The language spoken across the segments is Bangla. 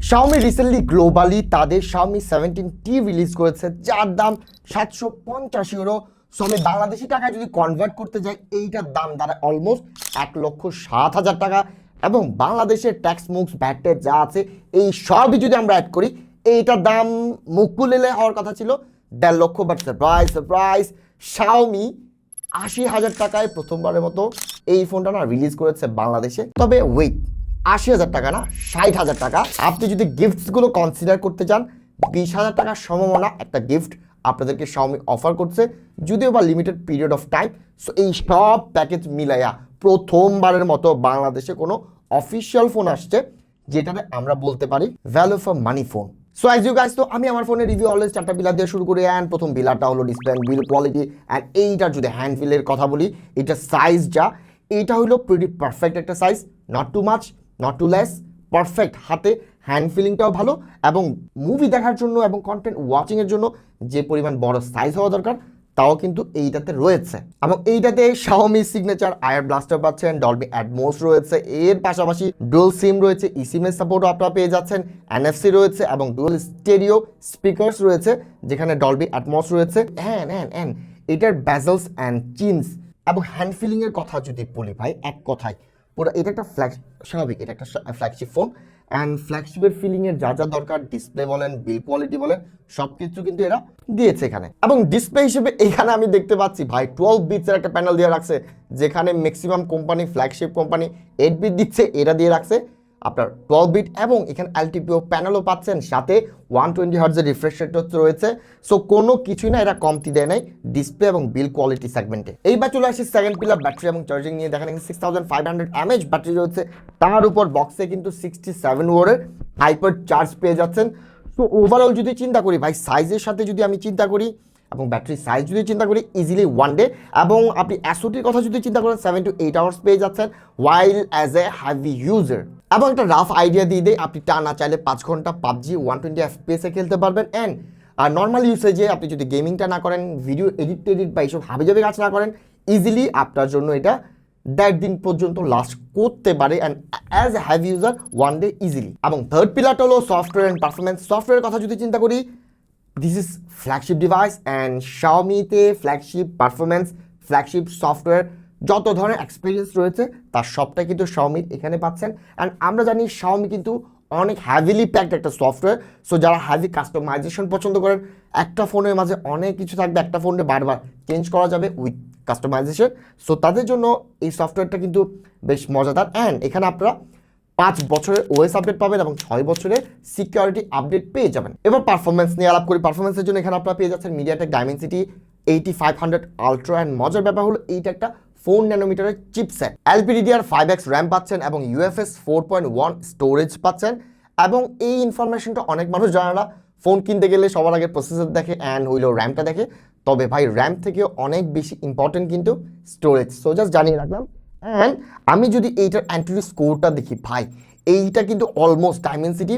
Xiaomi রিসেন্টলি গ্লোবালি তাদের Xiaomi 17T রিলিজ করেছে, যার দাম 750 ইউরো। সো আমি বাংলাদেশি টাকায় যদি কনভার্ট করতে যাই, এইটার দাম দাঁড়ায় অলমোস্ট 1,07,000 টাকা। এবং বাংলাদেশের ট্যাক্স মুক্স ভ্যাটে যা আছে এই সবই যদি আমরা অ্যাড করি, এইটার দাম মুকুলেলে হওয়ার কথা ছিল 1.5 লক্ষ। বাট সারপ্রাইজ Xiaomi 80,000 টাকায় প্রথমবারের মতো এই ফোনটা না রিলিজ করেছে বাংলাদেশে। তবে ওয়েট, 80,000 টাকা না, 60,000 টাকা। আপনি যদি গিফটসগুলো কনসিডার করতে চান, 20,000 টাকার সম্ভাবনা একটা গিফট আপনাদেরকে Xiaomi অফার করছে, যদিও বা limited period of time. So এই সব প্যাকেজ মিলাইয়া প্রথমবারের মতো বাংলাদেশে কোনো অফিসিয়াল ফোন আসছে যেটাতে আমরা বলতে পারি value for money phone. So as you guys, তো আমি আমার ফোনের রিভিউ অলওয়েজ 4টা পিলার দিয়ে শুরু করি। অ্যান্ড প্রথম পিলারটা হলো display and build quality. And এইটার যদি হ্যান্ড ফিলের কথা বলি, এটা সাইজ যা, এটা হলো প্রিটি পারফেক্ট একটা size, not too much not too less, perfect. হাতে হ্যান্ড ফিলিংটাও ভালো, এবং মুভি দেখার জন্য এবং কন্টেন্ট ওয়াচিংয়ের জন্য যে পরিমাণ বড় সাইজ হওয়া দরকার তাও কিন্তু এইটাতে রয়েছে। এবং এইটাতে Xiaomi সিগনেচার আয়ার ব্লাস্টার পাচ্ছেন, ডলবি অ্যাটমোস রয়েছে, এর পাশাপাশি ডুয়াল সিম রয়েছে, ইসিমের সাপোর্টও আপনারা পেয়ে যাচ্ছেন, NFC রয়েছে এবং ডুয়াল স্টেরিও স্পিকার্স রয়েছে যেখানে ডলবি অ্যাটমোস রয়েছে। অ্যান্ড এটার ব্যাজেলস অ্যান্ড চিনস এবং হ্যান্ড ফিলিংয়ের কথা যদি বলি ভাই, এক কথায় পুরো এটা একটা স্বাভাবিক, এটা একটা ফ্ল্যাগশিপ ফোন। অ্যান্ড ফ্ল্যাগশিপের ফিলিংয়ের যা যা দরকার, ডিসপ্লে বলেন, বিল্ড কোয়ালিটি বলেন, সব কিছু কিন্তু এরা দিয়েছে এখানে। এবং ডিসপ্লে হিসেবে এখানে আমি দেখতে পাচ্ছি ভাই 12 বিটসের একটা প্যানেল দিয়ে রাখছে, যেখানে maximum company, flagship company 8 bit দিচ্ছে, এরা দিয়ে রাখছে আপনার 12 বিট। এবং এখানে এলটিপিও প্যানেলও পাচ্ছেন, সাথে 120 হার্টজের রিফ্রেশ রেট রয়েছে। সো কোনো কিছুই না এরা কমতি দেয় নাই ডিসপ্লে এবং বিল্ড কোয়ালিটি সেগমেন্টে। এইবার চলে আসি সেকেন্ড পিলার, ব্যাটারি এবং চার্জিং নিয়ে। দেখেন এখানে 6500 mAh ব্যাটারি রয়েছে, তার উপর বক্সে কিন্তু 67 ওয়াটের হাইপার চার্জ পেয়ে যাচ্ছেন। সো ওভারঅল যদি চিন্তা করি ভাই, সাইজের সাথে যদি আমি চিন্তা করি এবং ব্যাটারি সাইজ যদি চিন্তা করি, ইজিলি 1 ডে। এবং আপনি এসওটির কথা যদি চিন্তা করেন, 7 to 8 আওয়ার্স পেয়ে যাচ্ছেন ওয়াইল অ্যাজ এ হ্যাভি ইউজার। এবং একটা রাফ আইডিয়া দিয়ে দেয়, আপনি টানা চাইলে 5 ঘন্টা PUBG 120 FPS খেলতে পারবেন। অ্যান্ড আর নর্মাল ইউসেজে আপনি যদি গেমিংটা না করেন, ভিডিও এডিট বা এইসব হাবিজাবি কাজ না করেন, ইজিলি আপনার জন্য এটা 1.5 দিন পর্যন্ত লাস্ট করতে পারে। And as a heavy user 1 day easily. এবং থার্ড পিলারটা হলো সফটওয়্যার অ্যান্ড পারফরমেন্স। সফটওয়্যারের কথা যদি চিন্তা করি, this is flagship device, and Xiaomi-তে ফ্ল্যাগশিপ পারফরমেন্স, ফ্ল্যাগশিপ সফটওয়্যার, যত ধরনের এক্সপিরিয়েন্স রয়েছে তার সবটাই কিন্তু Xiaomi এখানে পাচ্ছেন। অ্যান্ড আমরা জানি Xiaomi কিন্তু অনেক হ্যাভিলি প্যাকড একটা সফটওয়্যার। সো যারা হ্যাভি কাস্টমাইজেশন পছন্দ করেন, একটা ফোনের মাঝে অনেক কিছু থাকবে, একটা ফোনে বারবার চেঞ্জ করা যাবে উইথ কাস্টমাইজেশন। সো তাদের জন্য এই সফটওয়্যারটা কিন্তু বেশ মজাদার। অ্যান্ড এখানে আপনারা 5 বছরের ওএস আপডেট পাবেন এবং 6 বছরের সিকিউরিটি আপডেট পেয়ে যাবেন। এবার পারফরমেন্স নিয়ে আলাপ করি। পারফরমেন্সের জন্য এখানে আপনারা পেয়ে যাচ্ছেন MediaTek Dimensity 8500 Ultra। অ্যান্ড মজার ব্যাপার হলো এইটা একটা 4 ন্যানোমিটারের চিপসেট, LPDDR5X র্যাম পাচ্ছেন এবং UFS 4.1 স্টোরেজ পাচ্ছেন। এবং এই ইনফরমেশনটা অনেক মানুষ জানে না। ফোন কিনতে গেলে সবার আগে প্রসেসর দেখে অ্যান্ড হইলো র্যামটা দেখে, তবে ভাই র্যাম থেকে অনেক বেশি ইম্পর্টেন্ট কিন্তু স্টোরেজ। সো জাস্ট জানিয়ে রাখলাম। অ্যান্ড আমি যদি এইটার অ্যান্টিরি স্কোরটা দেখি ভাই, এইটা কিন্তু অলমোস্ট Dimensity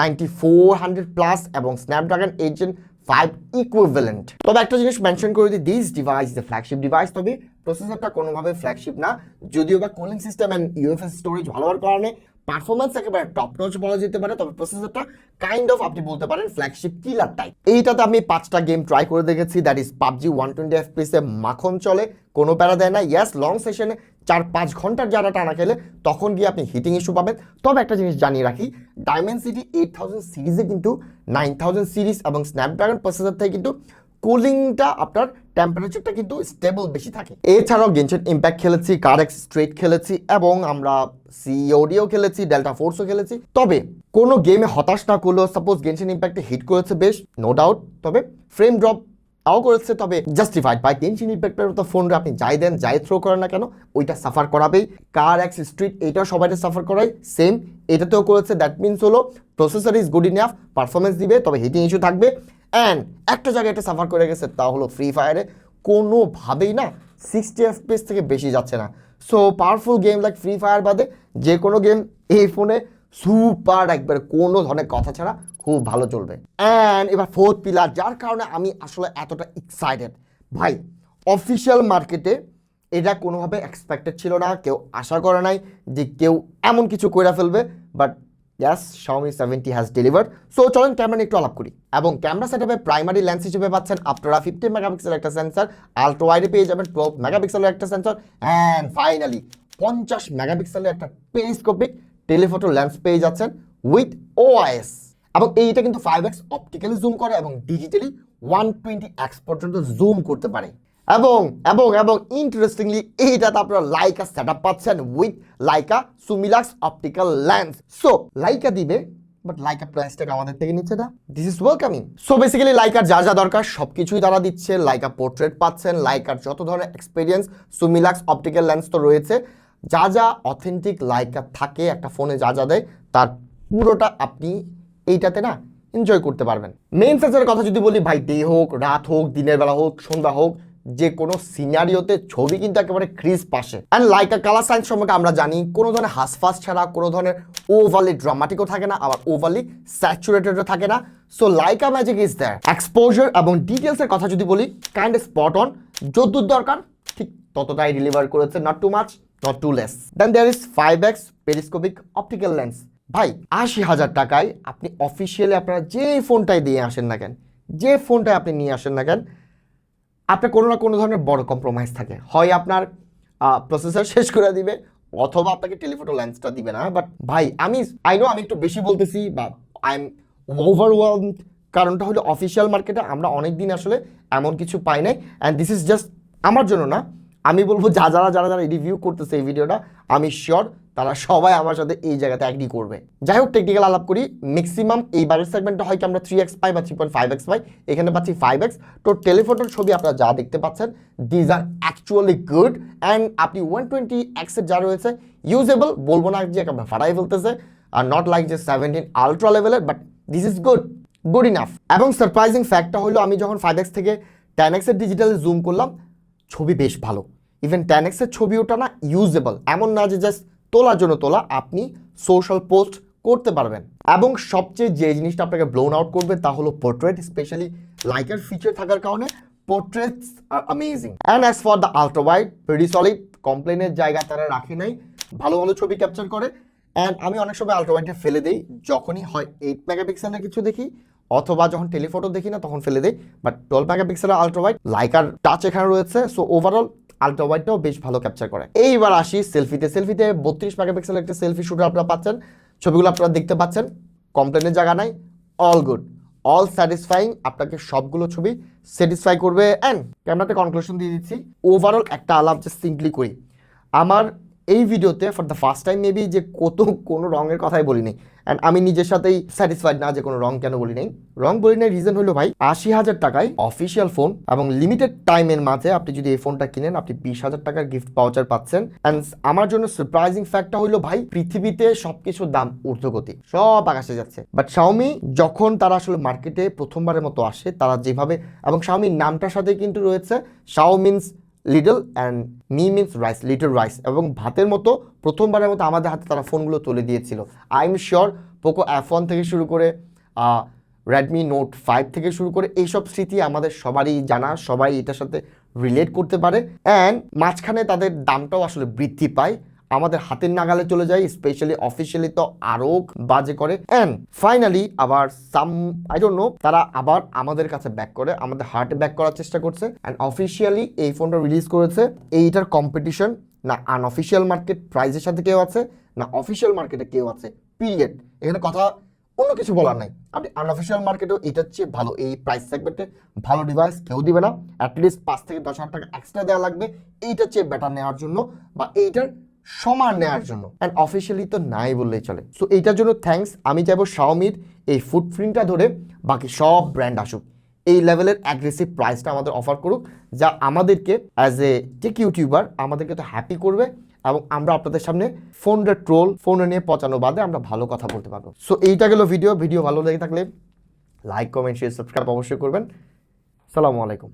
9400 প্লাস এবং স্ন্যাপড্রাগন 8 Gen 5 ইকুইভ্যালেন্ট। তবে একটা জিনিস মেনশন করে দিই, this device is a flagship device. তবে প্রসেসরটা কোনোভাবে ফ্ল্যাগশিপ না, যদিও বা cooling system and UFS storage ভালো হওয়ার কারণে পারফরমেন্স একেবারে টপ নচ বলা যেতে পারে। তবে প্রসেসরটা কাইন্ড অফ আপনি বলতে পারেন ফ্ল্যাগশিপ কিলার টাইপ। এইটাতে আমি 5টা গেম ট্রাই করে দেখেছি, দ্যাট ইজ PUBG 120 FPS এ মাখন চলে, কোনো প্যারা দেয় না। ইয়াস, লং সেশনে 4-5 ঘন্টার যারা টানা খেলে তখন গিয়ে আপনি হিটিং ইস্যু পাবেন। তবে একটা জিনিস জানিয়ে রাখি, Dimensity 8000 সিরিজে কিন্তু 9000 সিরিজ এবং স্ন্যাপড্রাগন প্রসেসর থেকে কিন্তু কুলিংটা আপনার টেম্পারেচারটা কিন্তু স্টেবল বেশি থাকে। এছাড়াও গেনশন ইম্প্যাক্ট খেলেছি, কারেক্স স্ট্রেট খেলেছি এবং আমরা CODও খেলেছি, ডেল্টা ফোর্সও খেলেছি। তবে কোনো গেমে হতাশ না করলেও, সাপোজ গেনশন ইম্প্যাক্টে হিট করেছে বেশ, নো ডাউট। তবে ফ্রেম ড্রপ তাও করেছে, তবে জাস্টিফাইড। বাই গেনশন ইম্প্যাক্টের মতো ফোনে আপনি যাই দেন, যাই থ্রো করেন না কেন, ওইটা সাফার করাবেই। কারেক্স স্ট্রিট এটাও সবাইটা সাফার করাই, সেম এটাতেও করেছে। দ্যাট মিনস হলো processor is good enough, performance দিবে, তবে হিটিং ইস্যু থাকবে। অ্যান্ড একটা জায়গায় এটা সাফার করে গেছে, তা হলো ফ্রি ফায়ারে কোনোভাবেই না 60 FPS থেকে বেশি যাচ্ছে না। So powerful game like free fire বাদে যে কোনো গেম এই ফোনে সুপার একবার কোনো ধরনের কথা ছাড়া খুব ভালো চলবে। অ্যান্ড এবার ফোর্থ পিলার, যার কারণে আমি আসলে এতটা এক্সাইটেড ভাই, অফিসিয়াল মার্কেটে এটা কোনোভাবে এক্সপেক্টেড ছিল না, কেউ আশা করে নাই যে কেউ এমন কিছু করে ফেলবে। But Yes, Xiaomi 70 has delivered. So চলেন ক্যামেরা নিয়ে একটু আলাপ করি। এবং ক্যামেরা সেটআপে প্রাইমারি লেন্স হিসেবে পাচ্ছেন আপনারা 50 মেগাপিক্সেলের একটা সেন্সর, আলট্রা ওয়াইডে পেয়ে যাবেন 12 মেগাপিক্সেলের একটা সেন্সর, অ্যান্ড ফাইনালি 50 মেগাপিক্সেলের একটা পেরিস্কোপিক টেলিফটো লেন্স পেয়ে যাচ্ছেন উইথ ওআইএস। এবং এইটা কিন্তু 5x অপটিক্যালি জুম করে এবং ডিজিটালি 120x পর্যন্ত জুম করতে পারে। এবং এবং এবং ইন্টারেস্টিংলি এইটাতে আপনারা লাইকা সেটআপ পাচ্ছেন with Laika সুমিলাক্স optical lens. So Laika দিবে, বাট লাইকা প্রাইসটাকে আমাদের থেকে নিচ্ছে না। This is welcoming. So basically liker যা যা দরকার সব কিছুই তারা দিচ্ছে। লাইকা পোর্ট্রেট পাচ্ছেন, লাইকার যত ধরনের এক্সপিরিয়েন্স, সুমিলাক্স অপটিক্যাল লেন্স তো রয়েছে। যা যা অথেন্টিক লাইকা থাকে একটা ফোনে যা যা দেয় তার পুরোটা আপনি এইটাতে না এনজয় করতে পারবেন। মেইন সেন্সরের কথা যদি বলি ভাই, ডে হোক, রাত হোক, দিনের বেলা হোক, সন্ধ্যা হোক, যে কোনো সিনারিওতে ছবি কিন্তু একেবারে ক্রিস্প আসে। অ্যান্ড লাইকা কালার সায়েন্স সম্পর্কে আমরা জানি কোনো ধরনের হাসফাস ছাড়া কোনো ধরনের ওভারলি ড্রামাটিকও থাকে না, আবার ওভারলি স্যাচুরেটেডও থাকে না। So Laika magic is there. Exposure এবং ডিটেলসের কথা যদি বলি, কাইন্ড স্পট অন, যতদূর দরকার ঠিক ততটাই ডেলিভার করেছে, not too much not too less. Then there is 5x periscopic optical lens. ভাই 80,000 টাকায় আপনি অফিসিয়ালি আপনারা যে ফোনটাই দিয়ে আসেন না কেন, যে ফোনটাই আপনি নিয়ে আসেন না কেন, আপনার কোনো না কোনো ধরনের বড় কম্প্রোমাইজ থাকে। হয় আপনার প্রসেসর শেষ করে দিবে, অথবা আপনাকে টেলিফটো লেন্সটা দিবে না। বাট ভাই আমি একটু বেশি বলতেছি বা আই এম ওভারওয়েলমড, কারণটা হলো অফিসিয়াল মার্কেটে আমরা অনেক দিন আসলে এমন কিছু পাই নাই। অ্যান্ড দিস ইজ জাস্ট আমার জন্য না, আমি বলবো যারা রিভিউ করতেছে এই ভিডিওটা, আমি শিওর তারা সবাই আমার সাথে এই জায়গাতে অ্যাগ্রি করবে। যাই হোক, টেকনিক্যাল আলাপ করি। ম্যাক্সিমাম এই বারের সেগমেন্টটা হয় কি আমরা 3x পাই বা 3.5x পাই, এখানে পাচ্ছি 5x। তো টেলিফটোর ছবি আপনারা যা দেখতে পাচ্ছেন, these are actually good. And আপনি 120x এর যা রয়েছে ইউজেবল, বলবো না যে একেবারে ফাটাই ফেলতেছে, আর নট লাইক যে 17 আলট্রা লেভেলের, but this is good enough. এবং সারপ্রাইজিং ফ্যাক্টটা হলো আমি যখন 5x থেকে 10x এর ডিজিটালে জুম করলাম, ছবি বেশ ভালো। ইভেন 10x এর ছবি ওটা না ইউজেবল, এমন না যে জাস্ট তোলার জন্য তোলা, আপনি সোশ্যাল পোস্ট করতে পারবেন। এবং সবচেয়ে যে জিনিসটা আপনাকে ব্লোন আউট করবে তা হলো পোর্ট্রেট, স্পেশালি লাইকার ফিচার থাকার কারণে portraits are amazing. And as for the ultra wide, very solid, কমপ্লেনের জায়গা তারা রাখে নাই, ভালো ভালো ছবি ক্যাপচার করে। অ্যান্ড আমি অনেক সময় আলট্রা ওয়াইডে ফেলে দিই, যখনই হয় 8 মেগাপিক্সেলের কিছু দেখি, অথবা যখন টেলিফটো দেখি না তখন ফেলে দিই। বাট 12 মেগাপিক্সেলের আলট্রা ওয়াইড, লাইকার টাচ এখানে রয়েছে, সো ওভারঅল আলট্রা ওয়াইডটাও বেশ ভালো ক্যাপচার করে। এইবার আসি সেলফিতে। 32 মেগাপিক্সেলের একটা সেলফি শুটার আপনারা পাচ্ছেন, ছবিগুলো আপনারা দেখতে পাচ্ছেন, কমপ্লেনের জায়গা নাই, অল গুড, অল স্যাটিসফাইং, আপনাকে সবগুলো ছবি স্যাটিসফাই করবে। অ্যান্ড ক্যামেরাতে কনক্লুশন দিয়ে দিচ্ছি, ওভারঅল একটা আলাপ যে সিম্পলি করি, আমার এই ভিডিওতে for the first time maybe যে কোনো রঙের কথাই বলি নাই। অ্যান্ড আমি নিজের সাথেই স্যাটিসফাইড না যে কোনো রং কেন বলি নাই। রং বলি নাই রিজন হলো ভাই 80,000 টাকায় অফিসিয়াল ফোন এবং লিমিটেড টাইমের মাঝে আপনি যদি এই ফোনটা কিনেন, আপনি 20,000 টাকার গিফট পাউচার পাচ্ছেন। অ্যান্ড আমার জন্য সারপ্রাইজিং ফ্যাক্টটা হলো ভাই, পৃথিবীতে সবকিছুর দাম ঊর্ধ্বগতি, সব আকাশে যাচ্ছে। বাট শাওমি যখন তারা আসলে মার্কেটে প্রথমবারের মতো আসে, তারা যেভাবে, এবং শাওমির নামটার সাথে কিন্তু রয়েছে শাও means little and me means rice, little rice, এবং ভাতের মতো প্রথমবারের মতো আমাদের হাতে তারা ফোনগুলো তুলে দিয়েছিল। I am sure Poco F1 থেকে শুরু করে রেডমি নোট 5 থেকে শুরু করে এইসব স্মৃতি আমাদের সবারই জানা, সবাই এটার সাথে রিলেট করতে পারে। অ্যান্ড মাঝখানে তাদের দামটাও আসলে বৃদ্ধি পায়, আমাদের হাতের নাগালে চলে যায়, স্পেশালি অফিসিয়ালি তো আরও বাজে করে। অ্যান্ড ফাইনালি আবার আই ডোন্ট নো, তারা আবার আমাদের কাছে ব্যাক করে, আমাদের হার্টে ব্যাক করার চেষ্টা করছে। অ্যান্ড অফিসিয়ালি এই ফোনটা রিলিজ করেছে। এইটার কম্পিটিশন না আনঅফিসিয়াল মার্কেট প্রাইসের সাথে কেউ আছে, না অফিসিয়াল মার্কেটে কেউ আছে, পিরিয়ড। এখানে কথা অন্য কিছু বলার নাই। আপনি আনঅফিসিয়াল মার্কেটেও এটার চেয়ে ভালো, এই প্রাইস সেগমেন্টে ভালো ডিভাইস কেউ দিবে না। অ্যাটলিস্ট 5 থেকে 10,000 টাকা এক্সট্রা দেওয়া লাগবে এইটার চেয়ে বেটার নেওয়ার জন্য, বা এইটার সমান নেওয়ার জন্য। অ্যান্ড অফিসিয়ালি তো নাই বললেই চলে। সো এইটার জন্য থ্যাঙ্কস। আমি চাইবো শাওমির এই ফুটপ্রিন্টটা ধরে বাকি সব ব্র্যান্ড আসুক, এই লেভেলের অ্যাগ্রেসিভ প্রাইসটা আমাদের অফার করুক, যা আমাদেরকে অ্যাজ এ টেক ইউটিউবার আমাদেরকে তো হ্যাপি করবে, এবং আমরা আপনাদের সামনে ফোন নিয়ে পচানো বাদে আমরা ভালো কথা বলতে পারবো। সো এইটা গেল ভিডিও ভালো লেগে থাকলে লাইক, কমেন্ট, শেয়ার, সাবস্ক্রাইব অবশ্যই করবেন। আসসালামু আলাইকুম।